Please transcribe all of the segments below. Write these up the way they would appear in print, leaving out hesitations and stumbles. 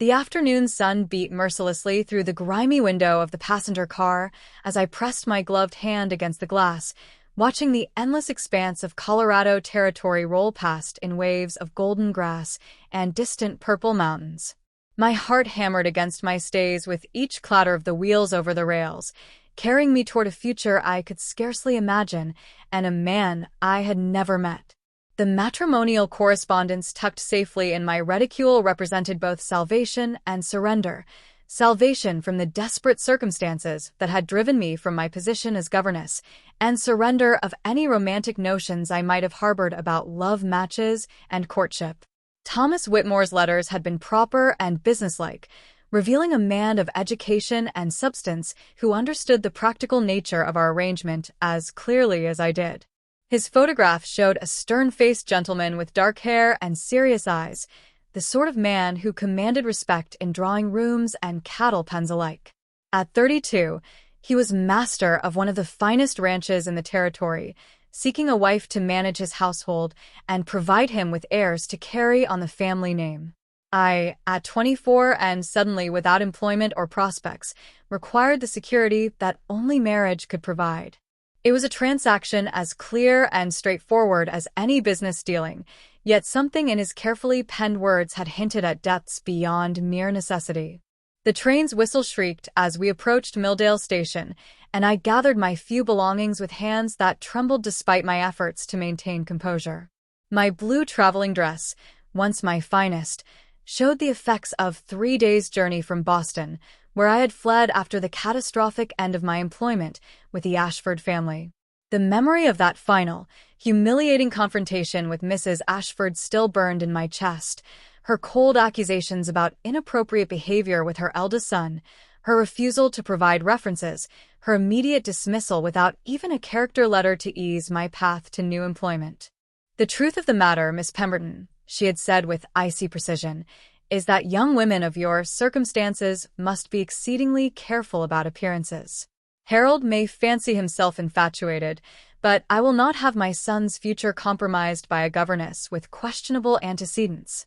The afternoon sun beat mercilessly through the grimy window of the passenger car as I pressed my gloved hand against the glass, watching the endless expanse of Colorado territory roll past in waves of golden grass and distant purple mountains. My heart hammered against my stays with each clatter of the wheels over the rails, carrying me toward a future I could scarcely imagine and a man I had never met. The matrimonial correspondence tucked safely in my reticule represented both salvation and surrender. Salvation from the desperate circumstances that had driven me from my position as governess, and surrender of any romantic notions I might have harbored about love matches and courtship. Thomas Whitmore's letters had been proper and businesslike, revealing a man of education and substance who understood the practical nature of our arrangement as clearly as I did. His photograph showed a stern-faced gentleman with dark hair and serious eyes, the sort of man who commanded respect in drawing rooms and cattle pens alike. At 32, he was master of one of the finest ranches in the territory, seeking a wife to manage his household and provide him with heirs to carry on the family name. I, at 24 and suddenly without employment or prospects, required the security that only marriage could provide. It was a transaction as clear and straightforward as any business dealing, yet something in his carefully penned words had hinted at depths beyond mere necessity. The train's whistle shrieked as we approached Milldale Station, and I gathered my few belongings with hands that trembled despite my efforts to maintain composure. My blue traveling dress, once my finest, showed the effects of 3 days' journey from Boston, where I had fled after the catastrophic end of my employment with the Ashford family. The memory of that final, humiliating confrontation with Mrs. Ashford still burned in my chest. Her cold accusations about inappropriate behavior with her eldest son, her refusal to provide references, her immediate dismissal without even a character letter to ease my path to new employment. "The truth of the matter, Miss Pemberton," she had said with icy precision, "is that young women of your circumstances must be exceedingly careful about appearances. Harold may fancy himself infatuated, but I will not have my son's future compromised by a governess with questionable antecedents."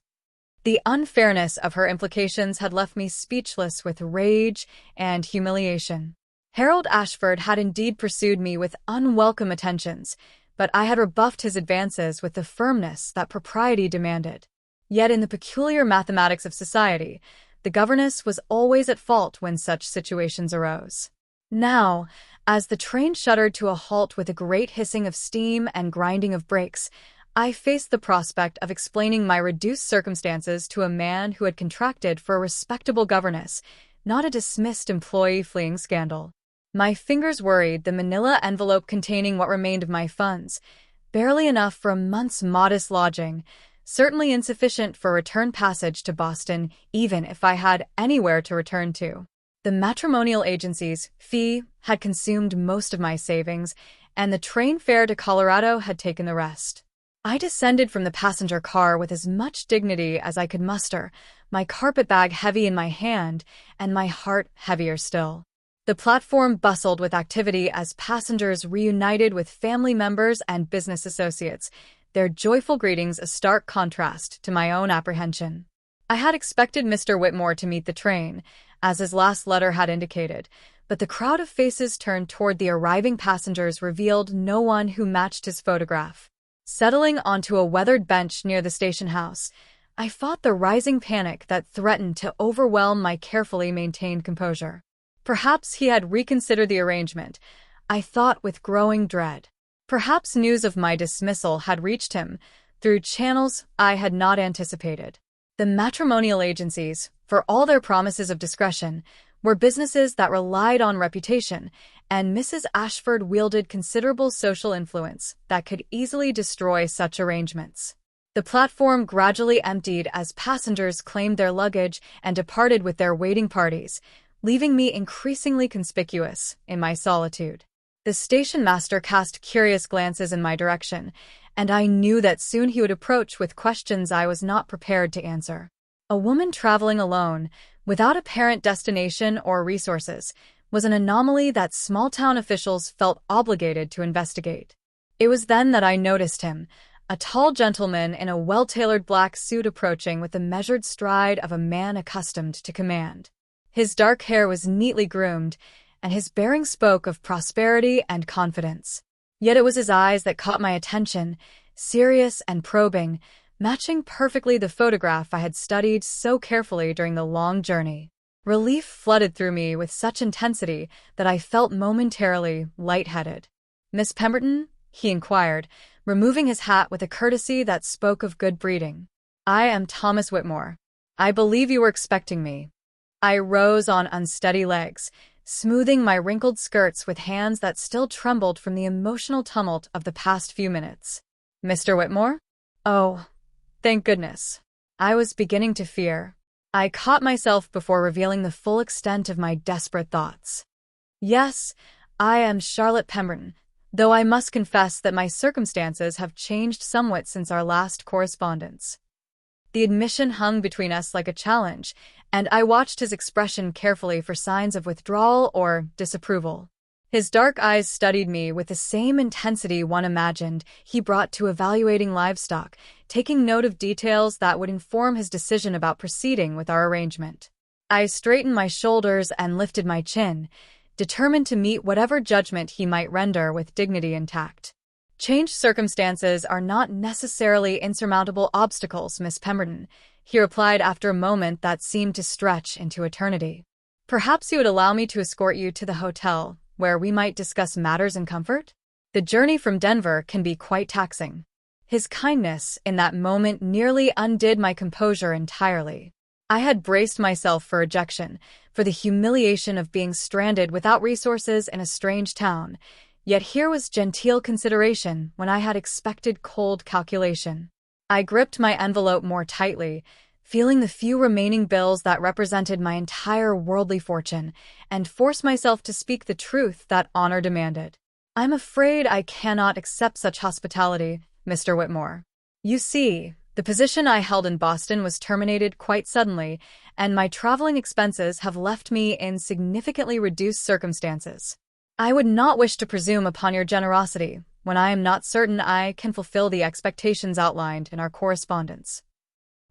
The unfairness of her implications had left me speechless with rage and humiliation. Harold Ashford had indeed pursued me with unwelcome attentions, but I had rebuffed his advances with the firmness that propriety demanded. Yet in the peculiar mathematics of society, the governess was always at fault when such situations arose. Now, as the train shuddered to a halt with a great hissing of steam and grinding of brakes, I faced the prospect of explaining my reduced circumstances to a man who had contracted for a respectable governess, not a dismissed employee fleeing scandal. My fingers worried the manila envelope containing what remained of my funds, barely enough for a month's modest lodging, certainly insufficient for return passage to Boston, even if I had anywhere to return to. The matrimonial agency's fee had consumed most of my savings, and the train fare to Colorado had taken the rest. I descended from the passenger car with as much dignity as I could muster, my carpetbag heavy in my hand, and my heart heavier still. The platform bustled with activity as passengers reunited with family members and business associates, their joyful greetings a stark contrast to my own apprehension. I had expected Mr. Whitmore to meet the train, as his last letter had indicated, but the crowd of faces turned toward the arriving passengers revealed no one who matched his photograph. Settling onto a weathered bench near the station house, I fought the rising panic that threatened to overwhelm my carefully maintained composure. Perhaps he had reconsidered the arrangement, I thought with growing dread. Perhaps news of my dismissal had reached him through channels I had not anticipated. The matrimonial agencies, for all their promises of discretion, were businesses that relied on reputation, and Mrs. Ashford wielded considerable social influence that could easily destroy such arrangements. The platform gradually emptied as passengers claimed their luggage and departed with their waiting parties, leaving me increasingly conspicuous in my solitude. The station master cast curious glances in my direction, and I knew that soon he would approach with questions I was not prepared to answer. A woman traveling alone, without apparent destination or resources, was an anomaly that small-town officials felt obligated to investigate. It was then that I noticed him, a tall gentleman in a well-tailored black suit approaching with the measured stride of a man accustomed to command. His dark hair was neatly groomed, and his bearing spoke of prosperity and confidence. Yet it was his eyes that caught my attention, serious and probing, matching perfectly the photograph I had studied so carefully during the long journey. Relief flooded through me with such intensity that I felt momentarily lightheaded. "Miss Pemberton?" he inquired, removing his hat with a courtesy that spoke of good breeding. "I am Thomas Whitmore. I believe you were expecting me." I rose on unsteady legs, smoothing my wrinkled skirts with hands that still trembled from the emotional tumult of the past few minutes. "Mr. Whitmore? Oh, thank goodness." I was beginning to fear. I caught myself before revealing the full extent of my desperate thoughts. "Yes, I am Charlotte Pemberton, though I must confess that my circumstances have changed somewhat since our last correspondence." The admission hung between us like a challenge, and I watched his expression carefully for signs of withdrawal or disapproval. His dark eyes studied me with the same intensity one imagined he brought to evaluating livestock, taking note of details that would inform his decision about proceeding with our arrangement. I straightened my shoulders and lifted my chin, determined to meet whatever judgment he might render with dignity intact. "Changed circumstances are not necessarily insurmountable obstacles, Miss Pemberton," he replied after a moment that seemed to stretch into eternity. "Perhaps you would allow me to escort you to the hotel, where we might discuss matters in comfort? The journey from Denver can be quite taxing." His kindness in that moment nearly undid my composure entirely. I had braced myself for rejection, for the humiliation of being stranded without resources in a strange town, yet here was genteel consideration when I had expected cold calculation. I gripped my envelope more tightly, feeling the few remaining bills that represented my entire worldly fortune, and forced myself to speak the truth that honor demanded. "I'm afraid I cannot accept such hospitality, Mr. Whitmore. You see, the position I held in Boston was terminated quite suddenly, and my traveling expenses have left me in significantly reduced circumstances. I would not wish to presume upon your generosity when I am not certain I can fulfill the expectations outlined in our correspondence."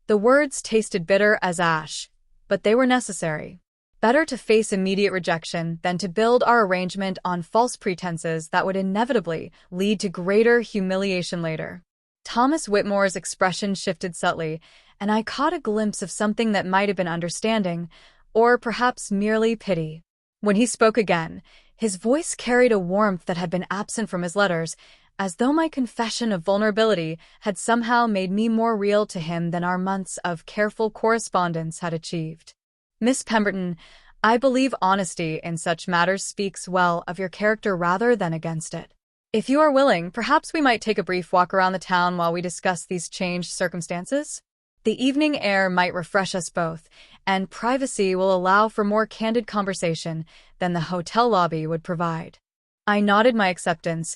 The words tasted bitter as ash, but they were necessary. Better to face immediate rejection than to build our arrangement on false pretenses that would inevitably lead to greater humiliation later. Thomas Whitmore's expression shifted subtly, and I caught a glimpse of something that might have been understanding, or perhaps merely pity. When he spoke again, his voice carried a warmth that had been absent from his letters, as though my confession of vulnerability had somehow made me more real to him than our months of careful correspondence had achieved. "Miss Pemberton, I believe honesty in such matters speaks well of your character rather than against it. If you are willing, perhaps we might take a brief walk around the town while we discuss these changed circumstances. The evening air might refresh us both, and privacy will allow for more candid conversation than the hotel lobby would provide." I nodded my acceptance,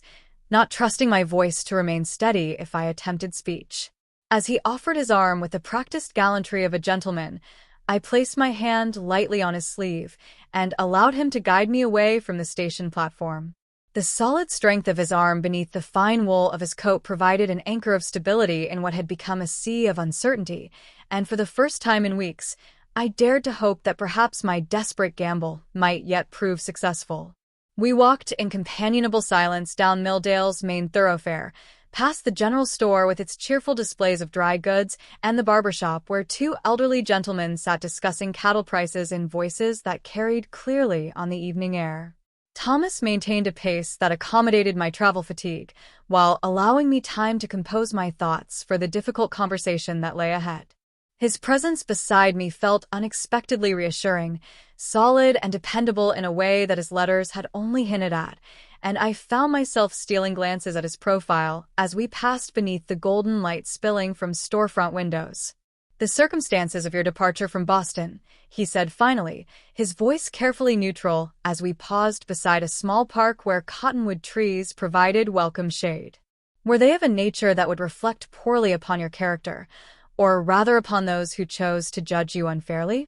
not trusting my voice to remain steady if I attempted speech. As he offered his arm with the practiced gallantry of a gentleman, I placed my hand lightly on his sleeve and allowed him to guide me away from the station platform. The solid strength of his arm beneath the fine wool of his coat provided an anchor of stability in what had become a sea of uncertainty, and for the first time in weeks, I dared to hope that perhaps my desperate gamble might yet prove successful. We walked in companionable silence down Milldale's main thoroughfare, past the general store with its cheerful displays of dry goods and the barber shop where two elderly gentlemen sat discussing cattle prices in voices that carried clearly on the evening air. Thomas maintained a pace that accommodated my travel fatigue, while allowing me time to compose my thoughts for the difficult conversation that lay ahead. His presence beside me felt unexpectedly reassuring, solid and dependable in a way that his letters had only hinted at, and I found myself stealing glances at his profile as we passed beneath the golden light spilling from storefront windows. "The circumstances of your departure from Boston," he said finally, his voice carefully neutral as we paused beside a small park where cottonwood trees provided welcome shade. "Were they of a nature that would reflect poorly upon your character, or rather upon those who chose to judge you unfairly?"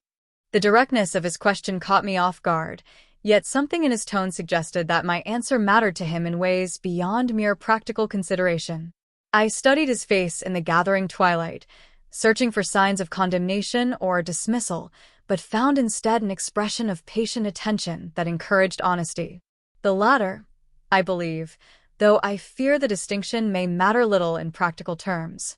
The directness of his question caught me off guard, yet something in his tone suggested that my answer mattered to him in ways beyond mere practical consideration. I studied his face in the gathering twilight, searching for signs of condemnation or dismissal, but found instead an expression of patient attention that encouraged honesty. The latter, I believe, though I fear the distinction may matter little in practical terms.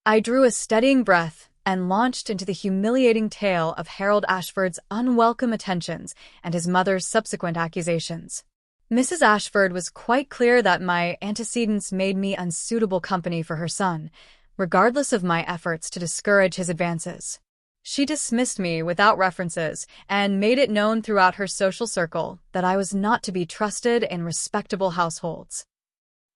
I drew a steadying breath and launched into the humiliating tale of Harold Ashford's unwelcome attentions and his mother's subsequent accusations. Mrs. Ashford was quite clear that my antecedents made me unsuitable company for her son, regardless of my efforts to discourage his advances. She dismissed me without references and made it known throughout her social circle that I was not to be trusted in respectable households.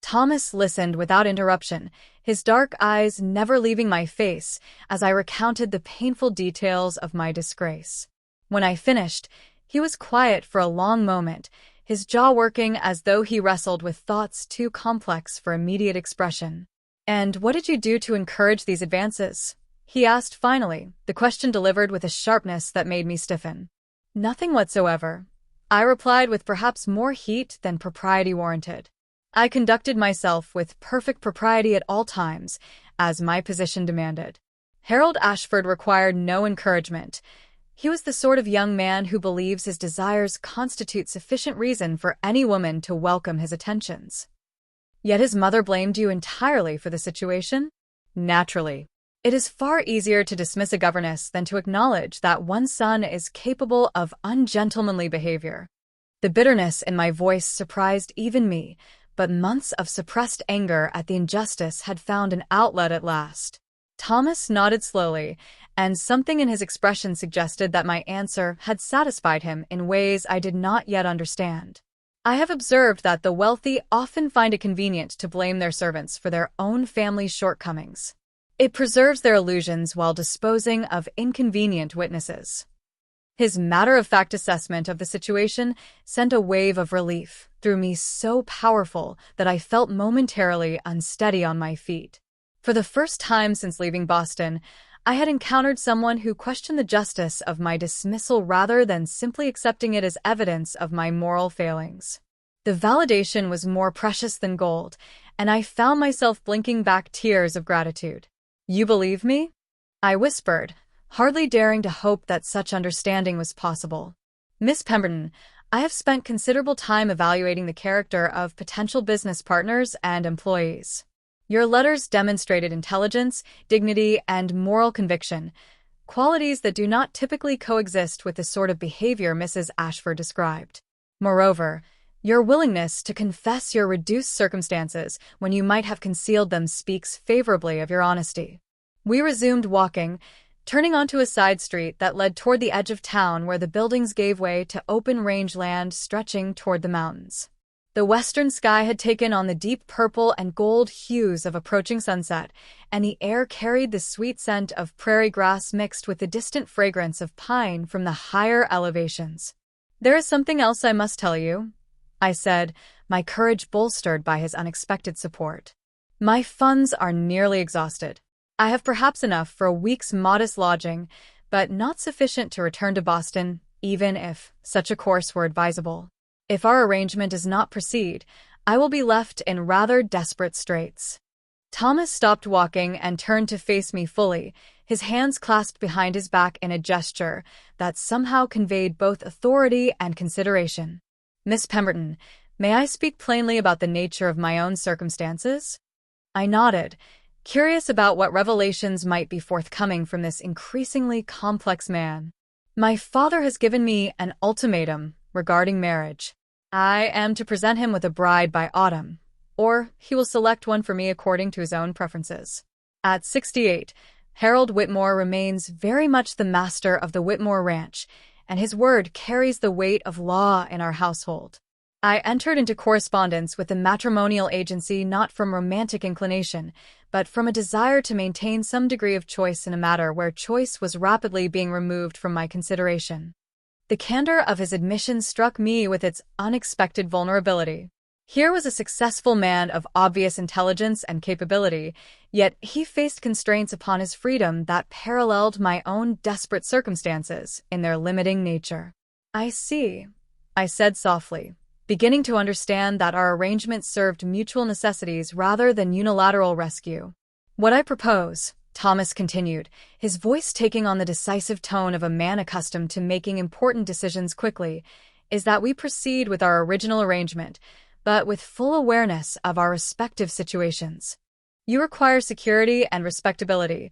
Thomas listened without interruption, his dark eyes never leaving my face as I recounted the painful details of my disgrace. When I finished, he was quiet for a long moment, his jaw working as though he wrestled with thoughts too complex for immediate expression. "And what did you do to encourage these advances?" he asked finally, the question delivered with a sharpness that made me stiffen. "Nothing whatsoever," I replied with perhaps more heat than propriety warranted. I conducted myself with perfect propriety at all times, as my position demanded. Harold Ashford required no encouragement. He was the sort of young man who believes his desires constitute sufficient reason for any woman to welcome his attentions. Yet his mother blamed you entirely for the situation? Naturally. It is far easier to dismiss a governess than to acknowledge that one's son is capable of ungentlemanly behavior. The bitterness in my voice surprised even me, but months of suppressed anger at the injustice had found an outlet at last. Thomas nodded slowly, and something in his expression suggested that my answer had satisfied him in ways I did not yet understand. I have observed that the wealthy often find it convenient to blame their servants for their own family's shortcomings. It preserves their illusions while disposing of inconvenient witnesses. His matter-of-fact assessment of the situation sent a wave of relief through me so powerful that I felt momentarily unsteady on my feet. For the first time since leaving Boston, I had encountered someone who questioned the justice of my dismissal rather than simply accepting it as evidence of my moral failings. The validation was more precious than gold, and I found myself blinking back tears of gratitude. "You believe me?" I whispered, hardly daring to hope that such understanding was possible. "Miss Pemberton, I have spent considerable time evaluating the character of potential business partners and employees. Your letters demonstrated intelligence, dignity, and moral conviction, qualities that do not typically coexist with the sort of behavior Mrs. Ashford described. Moreover, your willingness to confess your reduced circumstances when you might have concealed them speaks favorably of your honesty." We resumed walking, turning onto a side street that led toward the edge of town where the buildings gave way to open range land stretching toward the mountains. The western sky had taken on the deep purple and gold hues of approaching sunset, and the air carried the sweet scent of prairie grass mixed with the distant fragrance of pine from the higher elevations. "There is something else I must tell you," I said, my courage bolstered by his unexpected support. "My funds are nearly exhausted. I have perhaps enough for a week's modest lodging, but not sufficient to return to Boston, even if such a course were advisable. If our arrangement does not proceed, I will be left in rather desperate straits." Thomas stopped walking and turned to face me fully, his hands clasped behind his back in a gesture that somehow conveyed both authority and consideration. "Miss Pemberton, may I speak plainly about the nature of my own circumstances?" I nodded, curious about what revelations might be forthcoming from this increasingly complex man. "My father has given me an ultimatum regarding marriage. I am to present him with a bride by autumn, or he will select one for me according to his own preferences. At 68, Harold Whitmore remains very much the master of the Whitmore Ranch, and his word carries the weight of law in our household. I entered into correspondence with the matrimonial agency not from romantic inclination, but from a desire to maintain some degree of choice in a matter where choice was rapidly being removed from my consideration." The candor of his admission struck me with its unexpected vulnerability. Here was a successful man of obvious intelligence and capability, yet he faced constraints upon his freedom that paralleled my own desperate circumstances in their limiting nature. "I see," I said softly, beginning to understand that our arrangement served mutual necessities rather than unilateral rescue. What I propose, Thomas continued, his voice taking on the decisive tone of a man accustomed to making important decisions quickly, is that we proceed with our original arrangement, but with full awareness of our respective situations. You require security and respectability.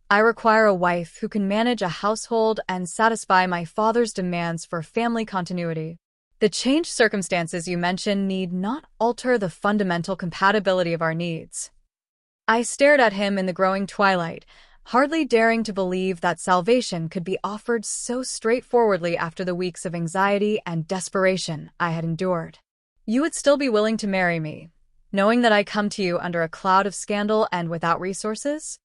I require a wife who can manage a household and satisfy my father's demands for family continuity. The changed circumstances you mention need not alter the fundamental compatibility of our needs. I stared at him in the growing twilight, hardly daring to believe that salvation could be offered so straightforwardly after the weeks of anxiety and desperation I had endured. You would still be willing to marry me, knowing that I come to you under a cloud of scandal and without resources?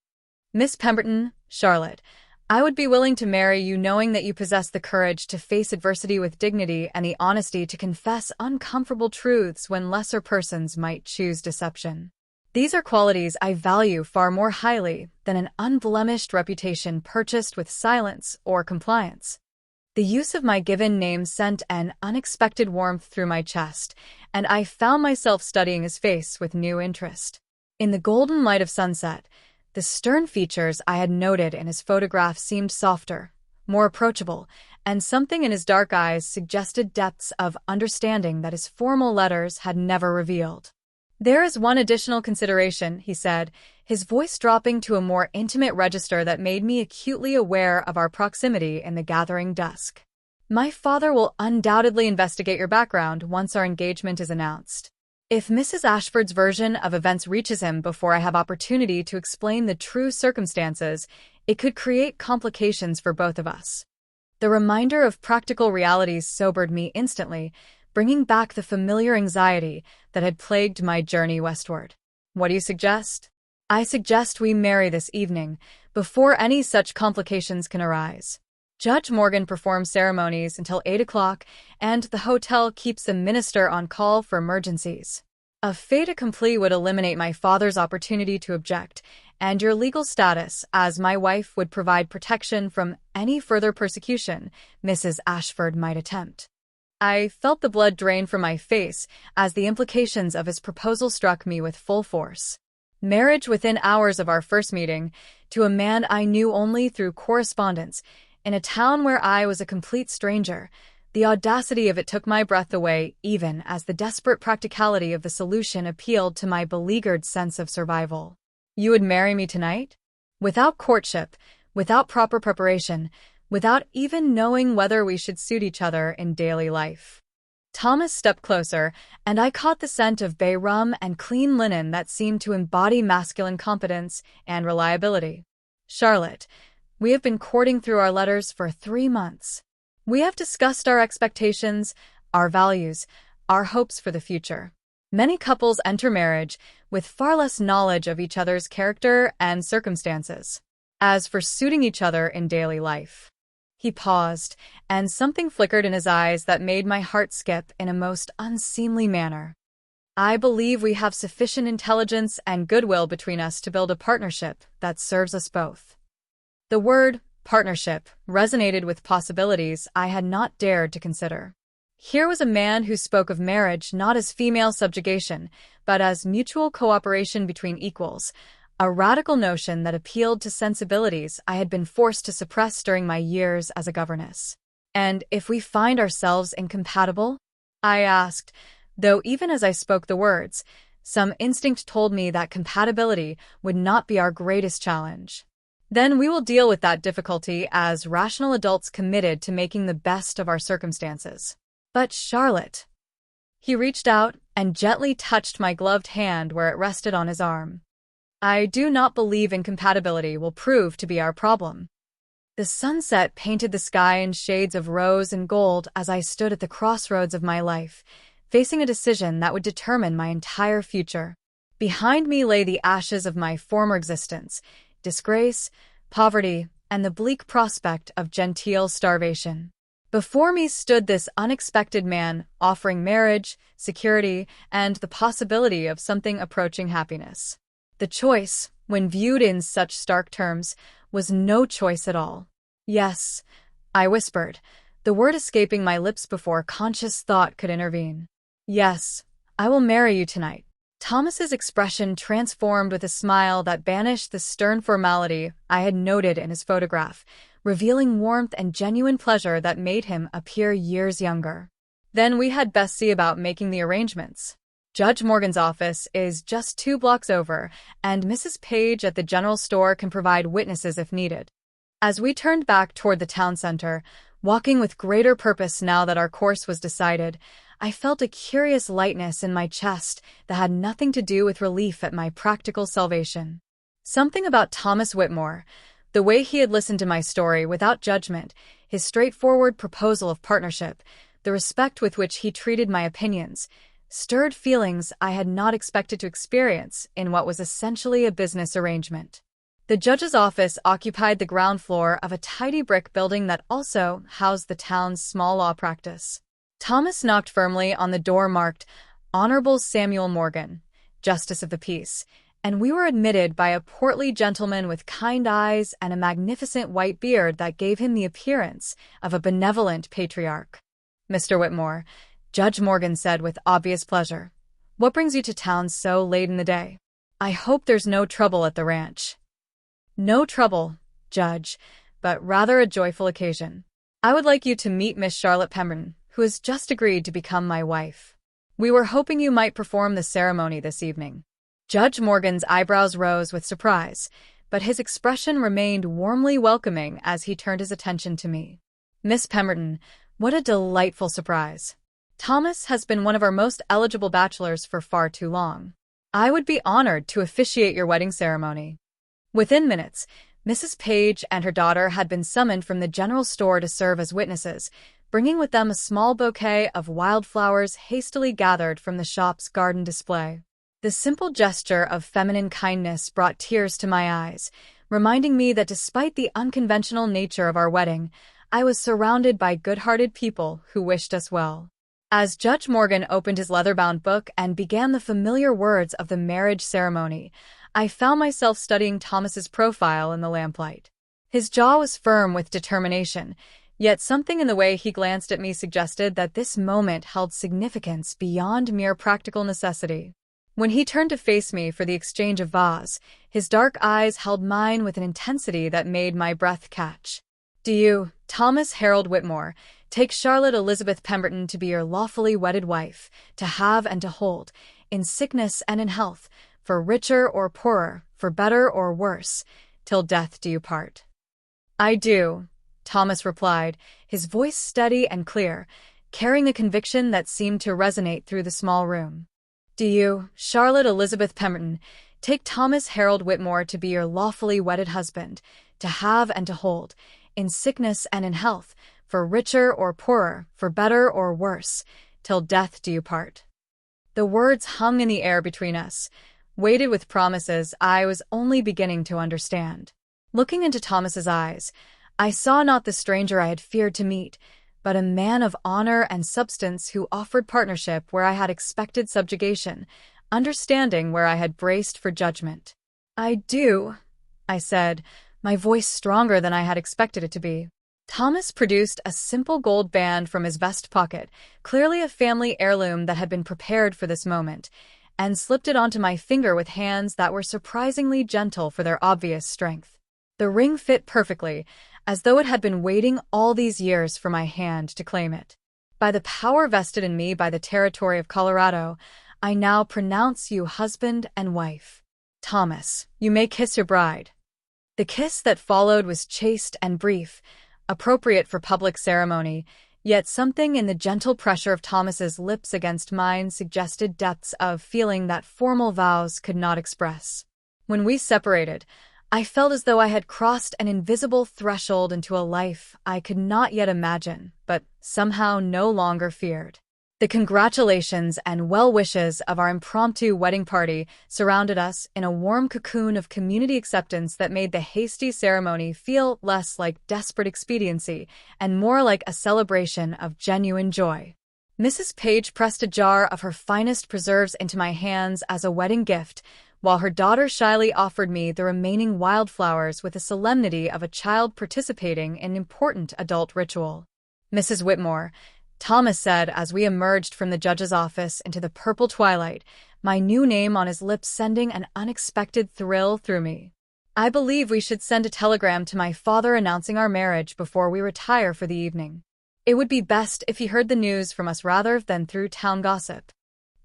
Miss Pemberton, Charlotte, I would be willing to marry you knowing that you possess the courage to face adversity with dignity and the honesty to confess uncomfortable truths when lesser persons might choose deception. These are qualities I value far more highly than an unblemished reputation purchased with silence or compliance. The use of my given name sent an unexpected warmth through my chest, and I found myself studying his face with new interest. In the golden light of sunset, the stern features I had noted in his photograph seemed softer, more approachable, and something in his dark eyes suggested depths of understanding that his formal letters had never revealed. There is one additional consideration, he said, his voice dropping to a more intimate register that made me acutely aware of our proximity in the gathering dusk. My father will undoubtedly investigate your background once our engagement is announced. If Mrs. Ashford's version of events reaches him before I have opportunity to explain the true circumstances, it could create complications for both of us. The reminder of practical realities sobered me instantly, bringing back the familiar anxiety that had plagued my journey westward. What do you suggest? I suggest we marry this evening, before any such complications can arise. Judge Morgan performs ceremonies until 8 o'clock, and the hotel keeps a minister on call for emergencies. A fait accompli would eliminate my father's opportunity to object, and your legal status as my wife would provide protection from any further persecution Mrs. Ashford might attempt. I felt the blood drain from my face as the implications of his proposal struck me with full force. Marriage within hours of our first meeting, to a man I knew only through correspondence, in a town where I was a complete stranger, the audacity of it took my breath away even as the desperate practicality of the solution appealed to my beleaguered sense of survival. You would marry me tonight? Without courtship, without proper preparation, without even knowing whether we should suit each other in daily life. Thomas stepped closer, and I caught the scent of bay rum and clean linen that seemed to embody masculine competence and reliability. Charlotte, we have been courting through our letters for 3 months. We have discussed our expectations, our values, our hopes for the future. Many couples enter marriage with far less knowledge of each other's character and circumstances. As for suiting each other in daily life. He paused, and something flickered in his eyes that made my heart skip in a most unseemly manner. I believe we have sufficient intelligence and goodwill between us to build a partnership that serves us both. The word partnership resonated with possibilities I had not dared to consider. Here was a man who spoke of marriage not as female subjugation, but as mutual cooperation between equals, a radical notion that appealed to sensibilities I had been forced to suppress during my years as a governess. And if we find ourselves incompatible? I asked, though even as I spoke the words, some instinct told me that compatibility would not be our greatest challenge. Then we will deal with that difficulty as rational adults committed to making the best of our circumstances. But Charlotte... He reached out and gently touched my gloved hand where it rested on his arm. I do not believe incompatibility will prove to be our problem. The sunset painted the sky in shades of rose and gold as I stood at the crossroads of my life, facing a decision that would determine my entire future. Behind me lay the ashes of my former existence, disgrace, poverty, and the bleak prospect of genteel starvation. Before me stood this unexpected man offering marriage, security, and the possibility of something approaching happiness. The choice, when viewed in such stark terms, was no choice at all. Yes, I whispered, the word escaping my lips before conscious thought could intervene. Yes, I will marry you tonight. Thomas's expression transformed with a smile that banished the stern formality I had noted in his photograph, revealing warmth and genuine pleasure that made him appear years younger. Then we had best see about making the arrangements. Judge Morgan's office is just 2 blocks over, and Mrs. Page at the general store can provide witnesses if needed. As we turned back toward the town center, walking with greater purpose now that our course was decided, I felt a curious lightness in my chest that had nothing to do with relief at my practical salvation. Something about Thomas Whitmore, the way he had listened to my story without judgment, his straightforward proposal of partnership, the respect with which he treated my opinions, stirred feelings I had not expected to experience in what was essentially a business arrangement. The judge's office occupied the ground floor of a tidy brick building that also housed the town's small law practice. Thomas knocked firmly on the door marked Honorable Samuel Morgan, Justice of the Peace, and we were admitted by a portly gentleman with kind eyes and a magnificent white beard that gave him the appearance of a benevolent patriarch. "Mr. Whitmore," Judge Morgan said with obvious pleasure, "what brings you to town so late in the day? I hope there's no trouble at the ranch." "No trouble, Judge, but rather a joyful occasion. I would like you to meet Miss Charlotte Pemberton, who has just agreed to become my wife. We were hoping you might perform the ceremony this evening." Judge Morgan's eyebrows rose with surprise, but his expression remained warmly welcoming as he turned his attention to me. "Miss Pemberton, what a delightful surprise. Thomas has been one of our most eligible bachelors for far too long. I would be honored to officiate your wedding ceremony." Within minutes, Mrs. Page and her daughter had been summoned from the general store to serve as witnesses, bringing with them a small bouquet of wildflowers hastily gathered from the shop's garden display. The simple gesture of feminine kindness brought tears to my eyes, reminding me that despite the unconventional nature of our wedding, I was surrounded by good-hearted people who wished us well. As Judge Morgan opened his leather-bound book and began the familiar words of the marriage ceremony, I found myself studying Thomas's profile in the lamplight. His jaw was firm with determination, yet something in the way he glanced at me suggested that this moment held significance beyond mere practical necessity. When he turned to face me for the exchange of vows, his dark eyes held mine with an intensity that made my breath catch. "Do you, Thomas Harold Whitmore, take Charlotte Elizabeth Pemberton to be your lawfully wedded wife, to have and to hold, in sickness and in health, for richer or poorer, for better or worse, till death do you part?" "I do," Thomas replied, his voice steady and clear, carrying a conviction that seemed to resonate through the small room. "Do you, Charlotte Elizabeth Pemberton, take Thomas Harold Whitmore to be your lawfully wedded husband, to have and to hold, in sickness and in health, for richer or poorer, for better or worse, till death do you part?" The words hung in the air between us, weighted with promises I was only beginning to understand. Looking into Thomas's eyes, I saw not the stranger I had feared to meet, but a man of honor and substance who offered partnership where I had expected subjugation, understanding where I had braced for judgment. "I do," I said, my voice stronger than I had expected it to be. Thomas produced a simple gold band from his vest pocket, clearly a family heirloom that had been prepared for this moment, and slipped it onto my finger with hands that were surprisingly gentle for their obvious strength. The ring fit perfectly, as though it had been waiting all these years for my hand to claim it. "By the power vested in me by the territory of Colorado, I now pronounce you husband and wife. Thomas, you may kiss your bride." The kiss that followed was chaste and brief, appropriate for public ceremony, yet something in the gentle pressure of Thomas's lips against mine suggested depths of feeling that formal vows could not express. When we separated, I felt as though I had crossed an invisible threshold into a life I could not yet imagine, but somehow no longer feared. The congratulations and well wishes of our impromptu wedding party surrounded us in a warm cocoon of community acceptance that made the hasty ceremony feel less like desperate expediency and more like a celebration of genuine joy. Mrs. Page pressed a jar of her finest preserves into my hands as a wedding gift, while her daughter shyly offered me the remaining wildflowers with the solemnity of a child participating in an important adult ritual. "Mrs. Whitmore," Thomas said as we emerged from the judge's office into the purple twilight, my new name on his lips sending an unexpected thrill through me. I believe we should send a telegram to my father announcing our marriage before we retire for the evening. It would be best if he heard the news from us rather than through town gossip.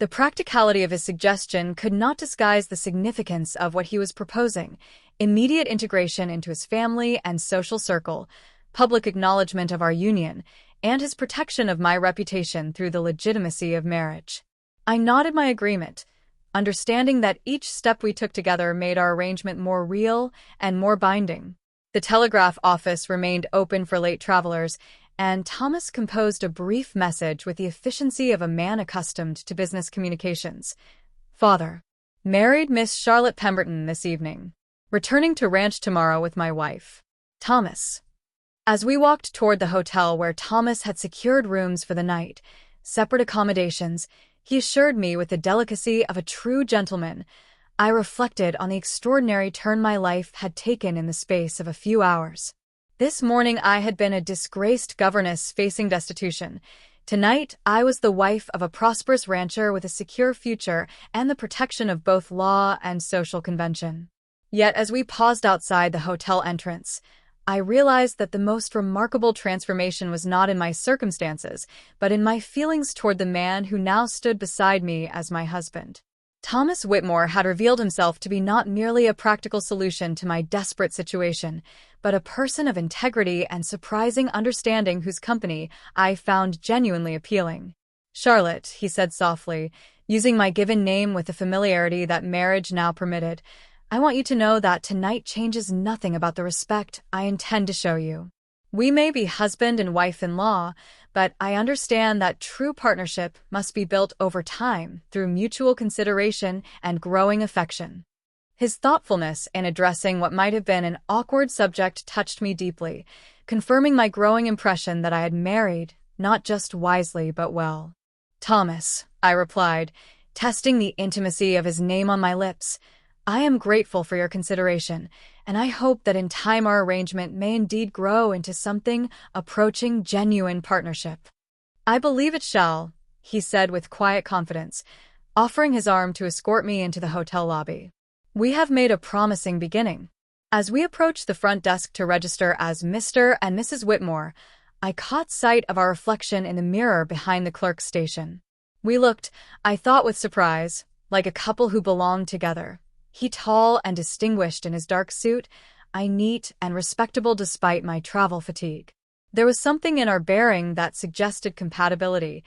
The practicality of his suggestion could not disguise the significance of what he was proposing: immediate integration into his family and social circle, public acknowledgement of our union, and his protection of my reputation through the legitimacy of marriage. I nodded my agreement, understanding that each step we took together made our arrangement more real and more binding. The telegraph office remained open for late travelers, and Thomas composed a brief message with the efficiency of a man accustomed to business communications. Father, married Miss Charlotte Pemberton this evening. Returning to ranch tomorrow with my wife. Thomas. As we walked toward the hotel where Thomas had secured rooms for the night, separate accommodations, he assured me with the delicacy of a true gentleman. I reflected on the extraordinary turn my life had taken in the space of a few hours. This morning I had been a disgraced governess facing destitution. Tonight I was the wife of a prosperous rancher with a secure future and the protection of both law and social convention. Yet as we paused outside the hotel entrance, I realized that the most remarkable transformation was not in my circumstances, but in my feelings toward the man who now stood beside me as my husband. Thomas Whitmore had revealed himself to be not merely a practical solution to my desperate situation, but a person of integrity and surprising understanding whose company I found genuinely appealing. Charlotte, he said softly, using my given name with the familiarity that marriage now permitted, I want you to know that tonight changes nothing about the respect I intend to show you. We may be husband and wife-in-law, but I understand that true partnership must be built over time through mutual consideration and growing affection. His thoughtfulness in addressing what might have been an awkward subject touched me deeply, confirming my growing impression that I had married, not just wisely but well. Thomas, I replied, testing the intimacy of his name on my lips, I am grateful for your consideration, and I hope that in time our arrangement may indeed grow into something approaching genuine partnership. I believe it shall, he said with quiet confidence, offering his arm to escort me into the hotel lobby. We have made a promising beginning. As we approached the front desk to register as Mr. and Mrs. Whitmore, I caught sight of our reflection in the mirror behind the clerk's station. We looked, I thought with surprise, like a couple who belonged together. He tall and distinguished in his dark suit, I neat and respectable despite my travel fatigue. There was something in our bearing that suggested compatibility,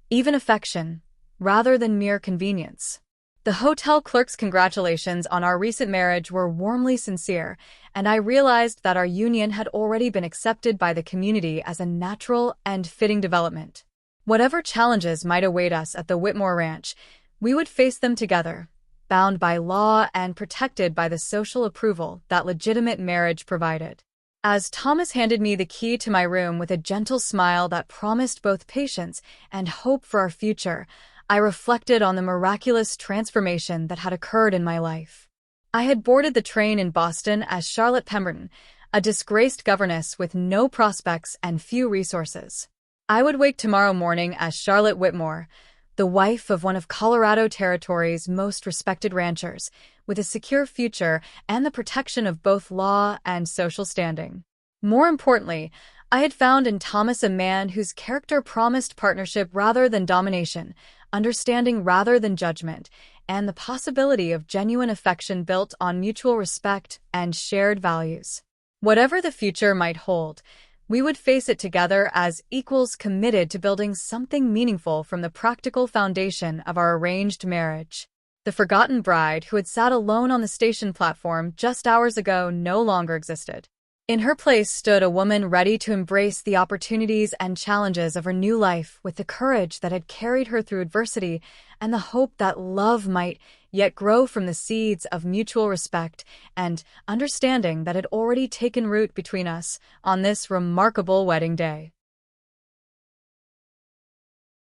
even affection, rather than mere convenience. The hotel clerk's congratulations on our recent marriage were warmly sincere, and I realized that our union had already been accepted by the community as a natural and fitting development. Whatever challenges might await us at the Whitmore Ranch, we would face them together, bound by law and protected by the social approval that legitimate marriage provided. As Thomas handed me the key to my room with a gentle smile that promised both patience and hope for our future, I reflected on the miraculous transformation that had occurred in my life. I had boarded the train in Boston as Charlotte Pemberton, a disgraced governess with no prospects and few resources. I would wake tomorrow morning as Charlotte Whitmore, the wife of one of Colorado Territory's most respected ranchers, with a secure future and the protection of both law and social standing. More importantly, I had found in Thomas a man whose character promised partnership rather than domination, understanding rather than judgment, and the possibility of genuine affection built on mutual respect and shared values. Whatever the future might hold, we would face it together as equals committed to building something meaningful from the practical foundation of our arranged marriage. The forgotten bride who had sat alone on the station platform just hours ago no longer existed. In her place stood a woman ready to embrace the opportunities and challenges of her new life with the courage that had carried her through adversity and the hope that love might yet grow from the seeds of mutual respect and understanding that had already taken root between us on this remarkable wedding day.